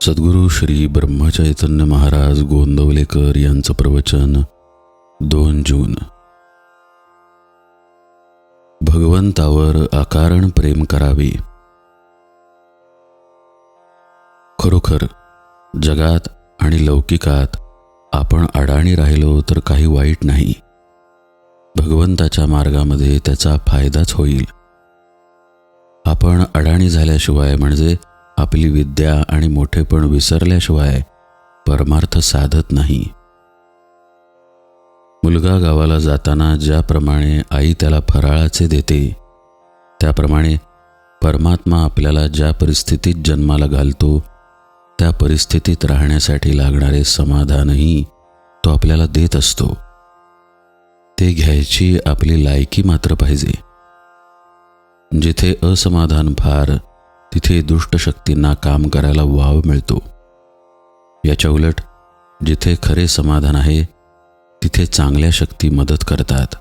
सद्गुरू श्री ब्रह्मचैतन्य महाराज गोंदवलेकर यांचं प्रवचन 2 जून. भगवंतावर अकारण प्रेम करावे. खरोखर जगात आणि लौकिकात आपण अडाणी राहिलो तर काही वाईट नाही. भगवंताच्या मार्गामध्ये त्याचा फायदाच होईल. आपण अडाणी झाल्याशिवाय म्हणजे आपली विद्या आणि मोठेपण विसरल्याशिवाय परमार्थ साधत नाही. मुलगा गावाला जाताना ज्याप्रमाणे आई त्याला फराळाचे देते, त्याप्रमाणे परमात्मा आपल्याला ज्या परिस्थितीत जन्माला घालतो त्या परिस्थितीत राहण्यासाठी लागणारे समाधानही तो आपल्याला देत असतो. ते घ्यायची आपली लायकी मात्र पाहिजे. जिथे असमाधान फार, तिथे दुष्ट शक्तींना काम करायला वाव मिळतो. याच्या उलट जिथे खरे समाधान आहे तिथे चांगल्या शक्ती मदत करतात.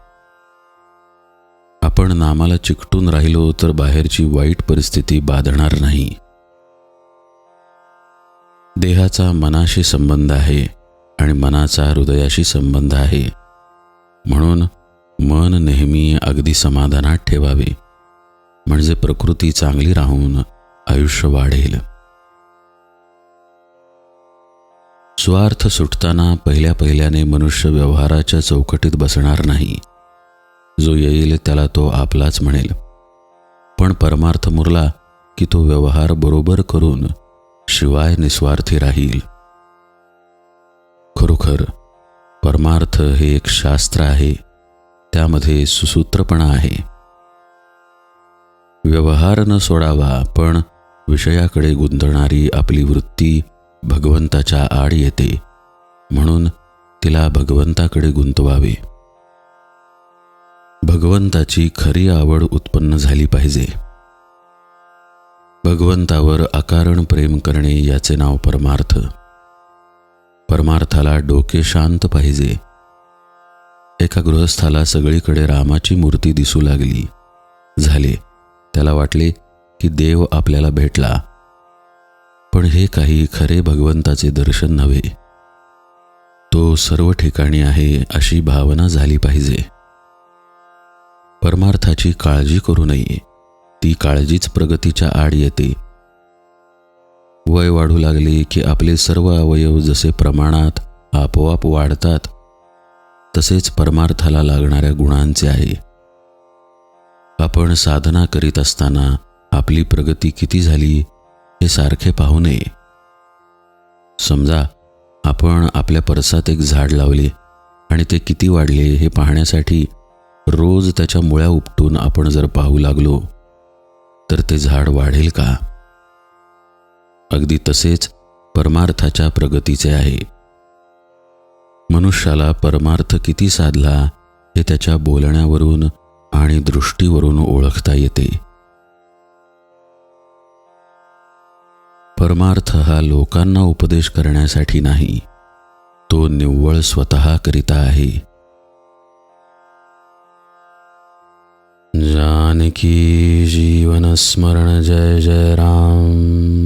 आपण नामाला चिकटून राहिलो तर बाहेरची वाईट परिस्थिती बाधणार नाही. देहाचा मनाशी संबंध आहे आणि मनाचा हृदयाशी संबंध आहे. म्हणून मन नेहमी अगदी समाधानात ठेवावे, म्हणजे प्रकृती चांगली राहून आयुष्य वाढेल. स्वार्थ सुटताना पहिल्याने मनुष्य व्यवहाराच्या चौकटीत बसणार नाही. जो येईल त्याला तो आपलाच म्हणेल. पण परमार्थ मुरला की तो व्यवहार बरोबर करून शिवाय निस्वार्थी राहील. खरोखर परमार्थ हे एक शास्त्र आहे. त्यामध्ये सुसूत्रपणा आहे. व्यवहार न सोडावा, पण विषयाकडे गुंतणारी आपली वृत्ती भगवंताच्या आड येते, म्हणून तिला भगवंताकडे गुंतवावे. भगवंताची खरी आवड उत्पन्न झाली पाहिजे. भगवंतावर अकारण प्रेम करणे याचे नाव परमार्थ. परमार्थाला डोके शांत पाहिजे. एका गृहस्थाला सगळीकडे रामाची मूर्ती दिसू लागली. झाले, त्याला वाटले की देव आपल्याला भेटला. पण हे काही खरे भगवंताचे दर्शन नव्हे. तो सर्व ठिकाणी आहे अशी भावना झाली पाहिजे. परमार्थाची काळजी करू नये. ती काळजीच प्रगतीच्या आड येते. वय वाढू लागले की आपले सर्व अवयव जसे प्रमाणात आपोआप वाढतात, तसेच परमार्थाला लागणाऱ्या गुणांचे आहे. आपण साधना करीत असताना आपली प्रगती किती झाली हे सारखे पाहू नये. समजा आपण आपल्या परसात एक झाड लावले आणि ते किती वाढले हे पाहण्यासाठी रोज त्याच्या मुळ्या उपटून आपण जर पाहू लागलो तर ते झाड वाढेल का? अगदी तसेच परमार्थाच्या प्रगतीचे आहे. मनुष्याला परमार्थ किती साधला हे त्याच्या बोलण्यावरून आणि दृष्टीवरून ओळखता येते. परमार्थ हा लोकांना उपदेश करण्यासाठी नाही, तो निव्वळ स्वतः करिता आहे. जानकी जीवन स्मरण जय जय राम.